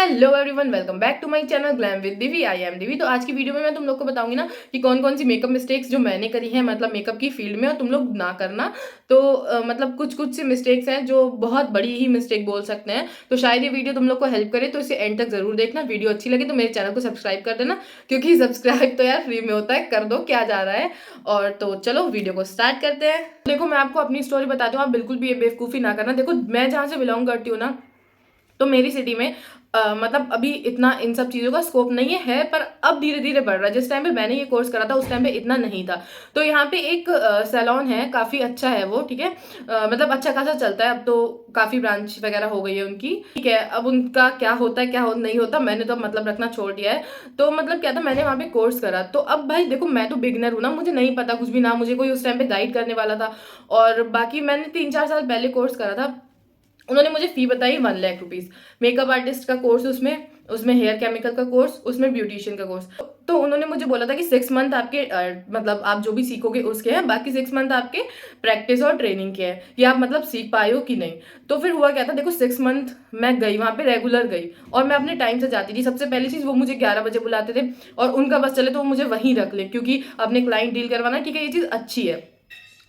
Hello everyone, welcome back to my channel glam with Divi. I am Divi. तो आज की video में मैं तुम लोग को बताऊंगी ना कि कौन कौन सी मेकअप मिस्टेक्स जो मैंने करी हैं, मतलब मेकअप की फील्ड में, और तुम लोग ना करना। तो मतलब कुछ कुछ सी मिस्टेक्स हैं जो बहुत बड़ी ही मिस्टेक बोल सकते हैं। तो शायद ये वीडियो तुम लोग को हेल्प करे, तो इसे एंड तक जरूर देखना। वीडियो अच्छी लगी तो मेरे चैनल को सब्सक्राइब कर देना, क्योंकि सब्सक्राइब तो यार फ्री में होता है, कर दो, क्या जा रहा है। और तो चलो वीडियो को स्टार्ट करते हैं। देखो, मैं आपको अपनी स्टोरी बताती हूँ, आप बिल्कुल भी ये बेवकूफ़ी ना करना। देखो, मैं जहाँ से बिलोंग करती हूँ ना, तो मेरी सिटी में मतलब अभी इतना इन सब चीज़ों का स्कोप नहीं है, पर अब धीरे धीरे बढ़ रहा है। जिस टाइम पे मैंने ये कोर्स करा था उस टाइम पे इतना नहीं था। तो यहाँ पे एक सैलून है, काफ़ी अच्छा है वो, ठीक है। मतलब अच्छा खासा चलता है, अब तो काफ़ी ब्रांच वगैरह हो गई है उनकी, ठीक है। अब उनका क्या होता है, नहीं होता, मैंने तो मतलब रखना छोड़ दिया है। तो मतलब क्या था, मैंने वहाँ पे कोर्स करा। तो अब भाई देखो, मैं तो बिगनर हूँ ना, मुझे नहीं पता कुछ भी, ना मुझे कोई उस टाइम पे गाइड करने वाला था। और बाकी मैंने 3-4 साल पहले कोर्स करा था। उन्होंने मुझे फी बताई 1 लाख रुपीज। मेकअप आर्टिस्ट का कोर्स, उसमें उसमें हेयर केमिकल का कोर्स, उसमें ब्यूटिशियन का कोर्स। तो उन्होंने मुझे बोला था कि 6 मंथ आपके मतलब आप जो भी सीखोगे उसके हैं, बाकी 6 मंथ आपके प्रैक्टिस और ट्रेनिंग के हैं, ये आप मतलब सीख पाए हो कि नहीं। तो फिर हुआ क्या था, देखो 6 मंथ मैं गई वहां पे, रेगुलर गई, और मैं अपने टाइम से जाती थी। सबसे पहली चीज, वो मुझे 11 बजे बुलाते थे, और उनका बस चले तो वो मुझे वहीं रख ले, क्योंकि अपने क्लाइंट डील करवाना, ठीक है, ये चीज अच्छी है।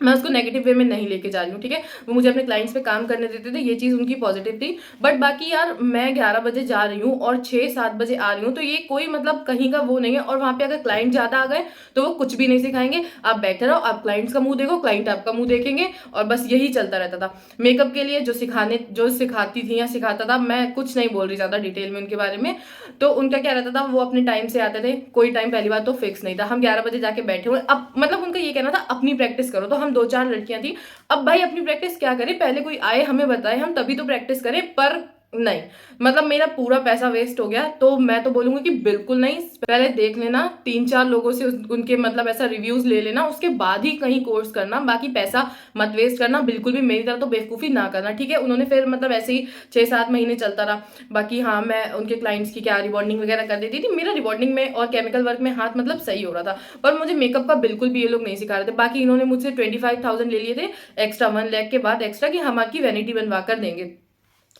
मैं उसको नेगेटिव वे में नहीं लेके जा रही हूँ, ठीक है। वो मुझे अपने क्लाइंट्स पे काम करने देते थे, ये चीज़ उनकी पॉजिटिव थी। बट बाकी यार, मैं 11 बजे जा रही हूँ और 6-7 बजे आ रही हूँ, तो ये कोई मतलब कहीं का वो नहीं है। और वहाँ पे अगर क्लाइंट ज़्यादा आ गए तो वो कुछ भी नहीं सिखाएंगे। आप बैठे रहो, आप क्लाइंट्स का मुंह देखो, क्लाइंट आपका मुंह देखेंगे, और बस यही चलता रहता था। मेकअप के लिए जो सिखाती थी या सिखाता था, मैं कुछ नहीं बोल रही ज़्यादा डिटेल में उनके बारे में। तो उनका क्या रहता था, वो अपने टाइम से आते थे, कोई टाइम पहली बात तो फिक्स नहीं था। हम 11 बजे जाके बैठे हुए, अब मतलब उनका ये कहना था अपनी प्रैक्टिस करो। तो हम 2-4 लड़कियां थी। अब भाई अपनी प्रैक्टिस क्या करें, पहले कोई आए हमें बताए, हम तभी तो प्रैक्टिस करें। पर नहीं, मतलब मेरा पूरा पैसा वेस्ट हो गया। तो मैं तो बोलूंगी कि बिल्कुल नहीं, पहले देख लेना, 3-4 लोगों से उनके मतलब ऐसा रिव्यूज ले लेना, उसके बाद ही कहीं कोर्स करना। बाकी पैसा मत वेस्ट करना, बिल्कुल भी मेरी तरह तो बेवकूफ़ी ना करना, ठीक है। उन्होंने फिर मतलब ऐसे ही 6-7 महीने चलता रहा। बाकी हाँ, मैं उनके क्लाइंट्स की क्या रिबॉन्डिंग वगैरह कर देती थी। मेरा रिबॉन्डिंग में और केमिकल वर्क में हाथ मतलब सही हो रहा था, पर मुझे मेकअप का बिल्कुल भी ये लोग नहीं सिखा रहे थे। बाकी इन्होंने मुझसे 25,000 ले लिए थे एक्स्ट्रा, 1 लाख के बाद एक्स्ट्रा, कि हम आपकी वैनिटी बनवा कर देंगे।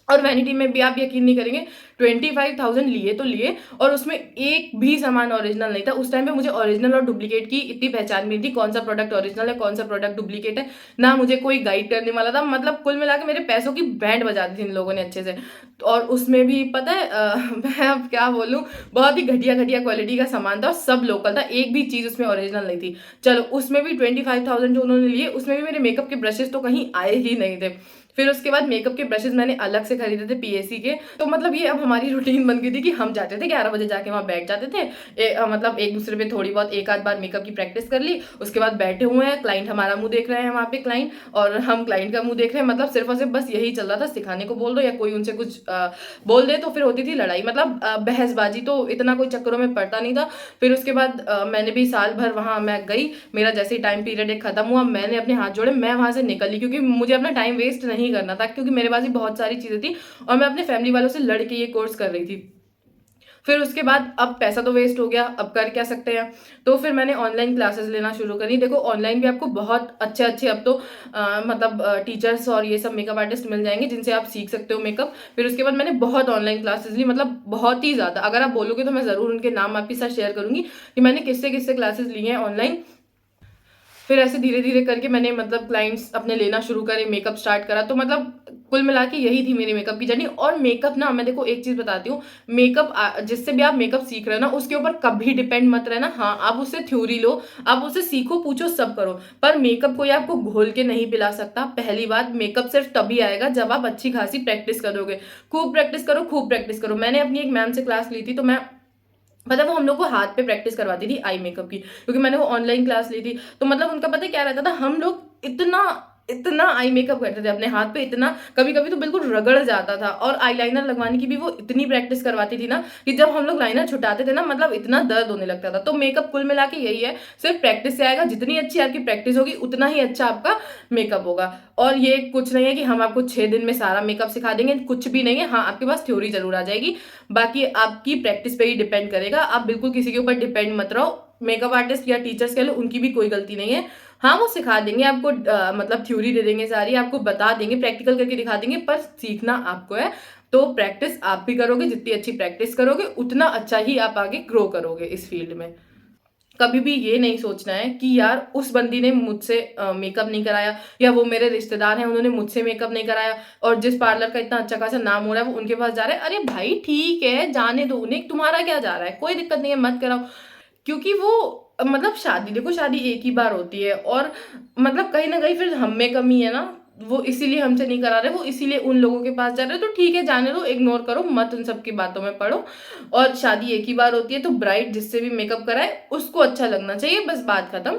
और वैनिटी में भी आप यकीन नहीं करेंगे, 25,000 लिए तो लिए, और उसमें एक भी सामान ओरिजिनल नहीं था। उस टाइम पे मुझे ओरिजिनल और डुप्लीकेट की इतनी पहचान भी नहीं थी, कौन सा प्रोडक्ट ओरिजिनल है, कौन सा प्रोडक्ट डुप्लीकेट है। ना मुझे कोई गाइड करने वाला था। मतलब कुल मिला के मेरे पैसों की बैंड बजा दी थी इन लोगों ने अच्छे से। और उसमें भी पता है मैं अब क्या बोलूँ, बहुत ही घटिया घटिया क्वालिटी का सामान था, और सब लोकल था, एक भी चीज़ उसमें ओरिजिनल नहीं थी। चलो, उसमें भी 25,000 जो उन्होंने लिए, उसमें भी मेरे मेकअप के ब्रशेस तो कहीं आए ही नहीं थे। फिर उसके बाद मेकअप के ब्रशेस मैंने अलग से खरीदे थे पीएसी के। तो मतलब ये अब हमारी रूटीन बन गई थी कि हम जाते थे 11 बजे, जाके वहाँ बैठ जाते थे। मतलब एक दूसरे पे थोड़ी बहुत एक आध बार मेकअप की प्रैक्टिस कर ली। उसके बाद बैठे हुए हैं, क्लाइंट हमारा मुंह देख रहे हैं वहाँ पे क्लाइंट, और हम क्लाइंट का मुंह देख रहे हैं। मतलब सिर्फ और सिर्फ बस यही चल रहा था, सिखाने को बोल दो या कोई उनसे कुछ बोल दे तो फिर होती थी लड़ाई, मतलब बहसबाजी। तो इतना कोई चक्करों में पड़ता नहीं था। फिर उसके बाद मैंने भी साल भर वहाँ मैं गई। मेरा जैसे ही टाइम पीरियड एक खत्म हुआ, मैंने अपने हाथ जोड़े, मैं वहाँ से निकली, क्योंकि मुझे अपना टाइम वेस्ट नहीं करना था, क्योंकि मेरे पास ही बहुत सारी चीज़ें थी, और मैं अपने फैमिली वालों से लड़ के ये कोर्स कर रही थी। फिर उसके बाद अब पैसा तो वेस्ट हो गया, अब कर क्या सकते हैं। तो फिर मैंने ऑनलाइन क्लासेस लेना शुरू करी। देखो, ऑनलाइन भी आपको बहुत अच्छे अच्छे अब तो मतलब टीचर्स और ये सब मेकअप आर्टिस्ट मिल जाएंगे, जिनसे आप सीख सकते हो मेकअप। फिर उसके बाद मैंने बहुत ऑनलाइन क्लासेस ली, मतलब बहुत ही ज़्यादा। अगर आप बोलोगे तो मैं ज़रूर उनके नाम आपके साथ शेयर करूंगी कि मैंने किससे किससे क्लासेस ली हैं ऑनलाइन। फिर ऐसे धीरे धीरे करके मैंने मतलब क्लाइंट्स अपने लेना शुरू करे, मेकअप स्टार्ट करा। तो मतलब कुल मिला के यही थी मेरी मेकअप की जर्नी। और मेकअप ना, मैं देखो एक चीज बताती हूँ, मेकअप जिससे भी आप मेकअप सीख रहे हो ना, उसके ऊपर कभी डिपेंड मत रहना। हाँ, आप उससे थ्योरी लो, आप उससे सीखो, पूछो, सब करो, पर मेकअप कोई आपको घोल के नहीं पिला सकता। पहली बात, मेकअप सिर्फ तभी आएगा जब आप अच्छी खासी प्रैक्टिस करोगे। खूब प्रैक्टिस करो, खूब प्रैक्टिस करो। मैंने अपनी एक मैम से क्लास ली थी, तो मैं मतलब वो हम लोग को हाथ पे प्रैक्टिस करवाती थी आई मेकअप की, क्योंकि मैंने वो ऑनलाइन क्लास ली थी। तो मतलब उनका पता है क्या रहता था, हम लोग इतना इतना आई मेकअप करते थे अपने हाथ पे, इतना कभी कभी तो बिल्कुल रगड़ जाता था। और आईलाइनर लगवाने की भी वो इतनी प्रैक्टिस करवाती थी ना, कि जब हम लोग लाइनर छुटाते थे ना, मतलब इतना दर्द होने लगता था। तो मेकअप कुल मिला के यही है, सिर्फ प्रैक्टिस से आएगा। जितनी अच्छी आपकी प्रैक्टिस होगी, उतना ही अच्छा आपका मेकअप होगा। और ये कुछ नहीं है कि हम आपको 6 दिन में सारा मेकअप सिखा देंगे, कुछ भी नहीं है। हाँ, आपके पास थ्योरी जरूर आ जाएगी, बाकी आपकी प्रैक्टिस पे ही डिपेंड करेगा। आप बिल्कुल किसी के ऊपर डिपेंड मत रहो। मेकअप आर्टिस्ट या टीचर्स कह लो, उनकी भी कोई गलती नहीं है। हाँ, वो सिखा देंगे आपको, मतलब थ्योरी दे देंगे सारी, आपको बता देंगे, प्रैक्टिकल करके दिखा देंगे, पर सीखना आपको है। तो प्रैक्टिस आप भी करोगे, जितनी अच्छी प्रैक्टिस करोगे उतना अच्छा ही आप आगे ग्रो करोगे इस फील्ड में। कभी भी ये नहीं सोचना है कि यार उस बंदी ने मुझसे मेकअप नहीं कराया, या वो मेरे रिश्तेदार हैं उन्होंने मुझसे मेकअप नहीं कराया, और जिस पार्लर का इतना अच्छा खासा नाम हो रहा है वो उनके पास जा रहा है। अरे भाई ठीक है, जाने दो उन्हें, तुम्हारा क्या जा रहा है, कोई दिक्कत नहीं है, मत कराओ। क्योंकि वो मतलब शादी, देखो शादी एक ही बार होती है, और मतलब कहीं ना कहीं फिर हम में कमी है ना, वो इसीलिए हमसे नहीं करा रहे, वो इसीलिए उन लोगों के पास जा रहे हैं। तो ठीक है, जाने दो, इग्नोर करो मत, उन सब की बातों में पड़ो। और शादी एक ही बार होती है, तो ब्राइड जिससे भी मेकअप कराए उसको अच्छा लगना चाहिए, बस बात खत्म।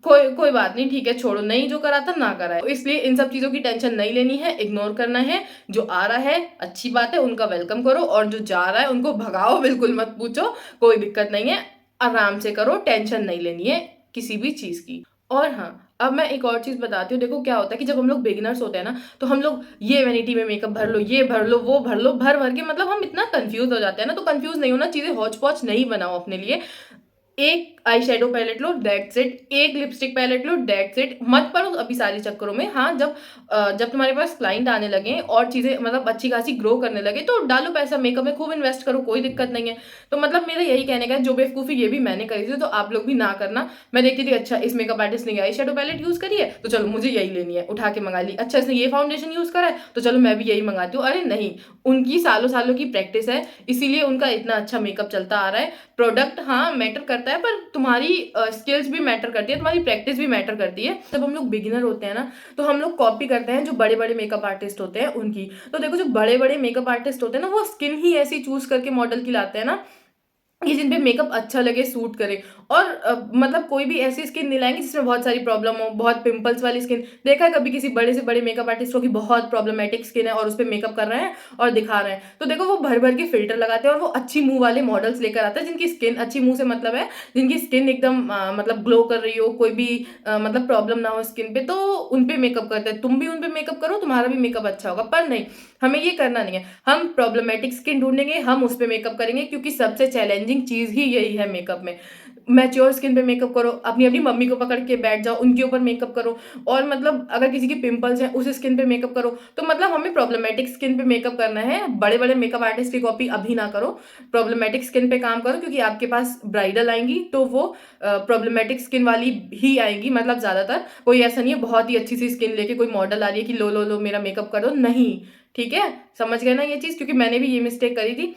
कोई कोई बात नहीं, ठीक है, छोड़ो, नहीं जो करा था ना कराए। तो इसलिए इन सब चीजों की टेंशन नहीं लेनी है, इग्नोर करना है। जो आ रहा है अच्छी बात है, उनका वेलकम करो, और जो जा रहा है उनको भगाओ, बिल्कुल मत पूछो, कोई दिक्कत नहीं है, आराम से करो, टेंशन नहीं लेनी है किसी भी चीज की। और हाँ, अब मैं एक और चीज बताती हूँ। देखो क्या होता है कि जब हम लोग बिगिनर्स होते हैं ना, तो हम लोग ये वैनिटी में मेकअप भर लो, ये भर लो, वो भर लो, भर भर के मतलब हम इतना कंफ्यूज हो जाते हैं ना। तो कंफ्यूज नहीं होना, चीजें हौच पौच नहीं बनाओ अपने लिए। एक आई शेडो पैलेट लो, डेट्स इट। एक लिपस्टिक पैलेट लो, डेट्स इट। मत पड़ो अभी सारे चक्करों में। हाँ, जब तुम्हारे पास क्लाइंट आने लगे और चीजें मतलब अच्छी खासी ग्रो करने लगे, तो डालो पैसा मेकअप में, खूब इन्वेस्ट करो, कोई दिक्कत नहीं है। तो मतलब मेरा यही कहने का है, जो बेवकूफी ये भी मैंने करी थी, तो आप लोग भी ना करना। मैं देखती थी, अच्छा इस मेकअप आर्टिस्ट ने आई शेडो पैलेट यूज करी है, तो चलो मुझे यही लेनी है, उठा के मंगा ली। अच्छा इसने ये फाउंडेशन यूज करा है, तो चलो मैं भी यही मंगाती हूँ। अरे नहीं, उनकी सालों सालों की प्रैक्टिस है, इसीलिए उनका इतना अच्छा मेकअप चलता आ रहा है। प्रोडक्ट हाँ मैटर करता है, पर तुम्हारी स्किल्स भी मैटर करती है, तुम्हारी प्रैक्टिस भी मैटर करती है। जब हम लोग बिगिनर होते हैं ना, तो हम लोग कॉपी करते हैं जो बड़े बड़े मेकअप आर्टिस्ट होते हैं उनकी। तो देखो, जो बड़े बड़े मेकअप आर्टिस्ट होते हैं ना, वो स्किन ही ऐसी चूज करके मॉडल की लाते हैं ना, कि जिन पे मेकअप अच्छा लगे, सूट करे। और मतलब कोई भी ऐसी स्किन नहीं लाएंगे जिसमें बहुत सारी प्रॉब्लम हो, बहुत पिंपल्स वाली स्किन। देखा है कभी किसी बड़े से बड़े मेकअप आर्टिस्टों की बहुत प्रॉब्लमेटिक स्किन है, और उस पर मेकअप कर रहे हैं और दिखा रहे हैं, तो देखो वो भर भर के फिल्टर लगाते हैं, और वो अच्छी मुंह वाले मॉडल्स लेकर आते हैं जिनकी स्किन अच्छी, मुंह से मतलब है जिनकी स्किन एकदम मतलब ग्लो कर रही हो, कोई भी मतलब प्रॉब्लम ना हो स्किन पे, तो उन पे मेकअप करते हैं। तुम भी उन पे मेकअप करो, तुम्हारा भी मेकअप अच्छा होगा। पर नहीं, हमें ये करना नहीं है। हम प्रॉब्लमेटिक स्किन ढूंढेंगे, हम उस पर मेकअप करेंगे, क्योंकि सबसे चैलेंजिंग चीज ही यही है मेकअप में। मैच्योर स्किन पे मेकअप करो, अपनी अपनी मम्मी को पकड़ के बैठ जाओ, उनके ऊपर मेकअप करो। और मतलब अगर किसी की पिंपल्स हैं, उस स्किन पे मेकअप करो। तो मतलब हमें प्रॉब्लमेटिक स्किन पे मेकअप करना है। बड़े बड़े मेकअप आर्टिस्ट की कॉपी अभी ना करो, प्रॉब्लमेटिक स्किन पे काम करो, क्योंकि आपके पास ब्राइडल आएंगी तो वो प्रॉब्लमेटिक स्किन वाली ही आएंगी। मतलब ज्यादातर, कोई ऐसा नहीं है बहुत ही अच्छी सी स्किन लेके कोई मॉडल आ रही है कि लो लो लो मेरा मेकअप कर दो, नहीं। ठीक है, समझ गए ना ये चीज, क्योंकि मैंने भी ये मिस्टेक करी थी।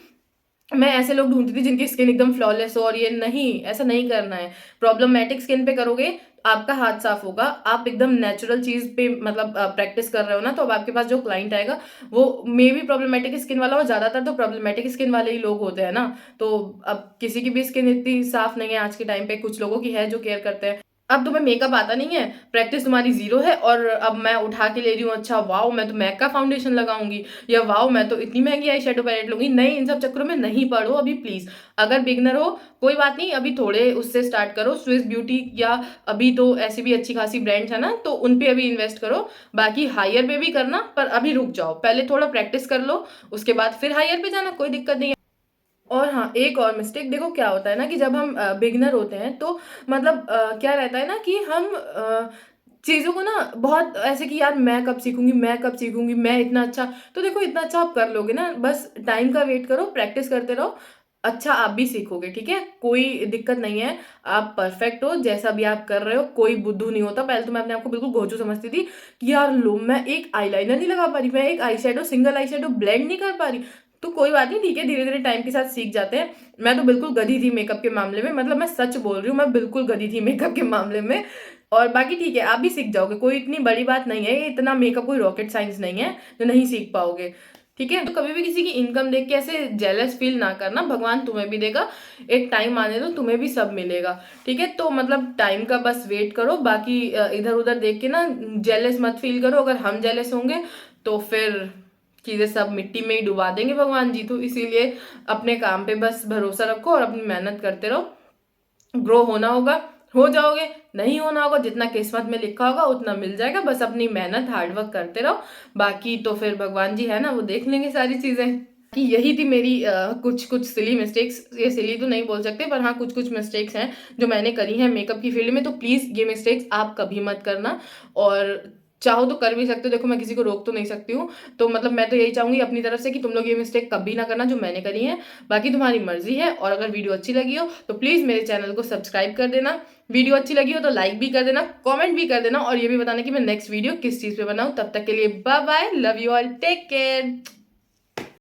मैं ऐसे लोग ढूंढती थी जिनकी स्किन एकदम फ्लॉलेस हो, और ये नहीं, ऐसा नहीं करना है। प्रॉब्लमेटिक स्किन पे करोगे, आपका हाथ साफ होगा, आप एकदम नेचुरल चीज पे मतलब प्रैक्टिस कर रहे हो ना, तो अब आपके पास जो क्लाइंट आएगा वो मे भी प्रॉब्लमेटिक स्किन वाला हो। ज्यादातर तो प्रॉब्लमेटिक स्किन वाले ही लोग होते हैं ना। तो अब किसी की भी स्किन इतनी साफ नहीं है आज के टाइम पे, कुछ लोगों की है जो केयर करते हैं। अब तुम्हें मेकअप आता नहीं है, प्रैक्टिस तुम्हारी जीरो है, और अब मैं उठा के ले रही हूँ, अच्छा वाओ मैं तो मैक का फाउंडेशन लगाऊंगी, या वाओ मैं तो इतनी महंगी आई शेडो पैलेट लूंगी। नहीं, इन सब चक्करों में नहीं पड़ो अभी प्लीज। अगर बिगनर हो, कोई बात नहीं, अभी थोड़े उससे स्टार्ट करो, स्विस ब्यूटी, या अभी तो ऐसी भी अच्छी खासी ब्रांड्स है ना, तो उन पे अभी इन्वेस्ट करो। बाकी हायर पे भी करना, पर अभी रुक जाओ, पहले थोड़ा प्रैक्टिस कर लो, उसके बाद फिर हायर पे जाना, कोई दिक्कत नहीं है। और हाँ, एक और मिस्टेक, देखो क्या होता है ना, कि जब हम बिगिनर होते हैं, तो मतलब क्या रहता है ना, कि हम चीज़ों को ना बहुत ऐसे कि यार मैं कब सीखूंगी, मैं कब सीखूंगी, मैं इतना अच्छा। तो देखो इतना अच्छा आप कर लोगे ना, बस टाइम का वेट करो, प्रैक्टिस करते रहो, अच्छा आप भी सीखोगे। ठीक है, कोई दिक्कत नहीं है, आप परफेक्ट हो जैसा भी आप कर रहे हो, कोई बुद्धू नहीं होता। पहले तो मैं अपने आप को बिल्कुल घोचू समझती थी कि यार लो, मैं एक आईलाइनर नहीं लगा पा रही, मैं एक eye shadow, single eye shadow blend नहीं कर पा रही। तो कोई बात नहीं, ठीक है, धीरे धीरे टाइम के साथ सीख जाते हैं। मैं तो बिल्कुल गधी थी मेकअप के मामले में, मतलब मैं सच बोल रही हूँ, मैं बिल्कुल गधी थी मेकअप के मामले में। और बाकी ठीक है, आप भी सीख जाओगे, कोई इतनी बड़ी बात नहीं है, ये इतना मेकअप कोई रॉकेट साइंस नहीं है जो नहीं सीख पाओगे। ठीक है, तो कभी भी किसी की इनकम देख के ऐसे जेलस फील ना करना, भगवान तुम्हें भी देगा, एक टाइम आने दो, तुम्हें भी सब मिलेगा। ठीक है, तो मतलब टाइम का बस वेट करो, बाकी इधर उधर देख के ना जेलस मत फील करो। अगर हम जेलस होंगे तो फिर चीजें सब मिट्टी में ही डुबा देंगे भगवान जी। तो इसीलिए अपने काम पे बस भरोसा रखो और अपनी मेहनत करते रहो। ग्रो होना होगा, हो जाओगे, नहीं होना होगा, जितना किस्मत में लिखा होगा उतना मिल जाएगा, बस अपनी मेहनत हार्डवर्क करते रहो। बाकी तो फिर भगवान जी है ना, वो देख लेंगे सारी चीजें। कि यही थी मेरी कुछ कुछ सिली मिस्टेक्स, ये सिली तो नहीं बोल सकते, पर हाँ कुछ कुछ मिस्टेक्स हैं जो मैंने करी हैं मेकअप की फील्ड में। तो प्लीज़ ये मिस्टेक्स आप कभी मत करना। और चाहो तो कर भी सकते हो, देखो मैं किसी को रोक तो नहीं सकती हूँ। तो मतलब मैं तो यही चाहूँगी अपनी तरफ से कि तुम लोग ये मिस्टेक कभी ना करना जो मैंने करी है। बाकी तुम्हारी मर्जी है, और अगर वीडियो अच्छी लगी हो तो प्लीज़ मेरे चैनल को सब्सक्राइब कर देना। वीडियो अच्छी लगी हो तो लाइक भी कर देना, कमेंट भी कर देना, और ये भी बताना कि मैं नेक्स्ट वीडियो किस चीज़ पे बनाऊँ। तब तक के लिए bye bye, love you all, take care.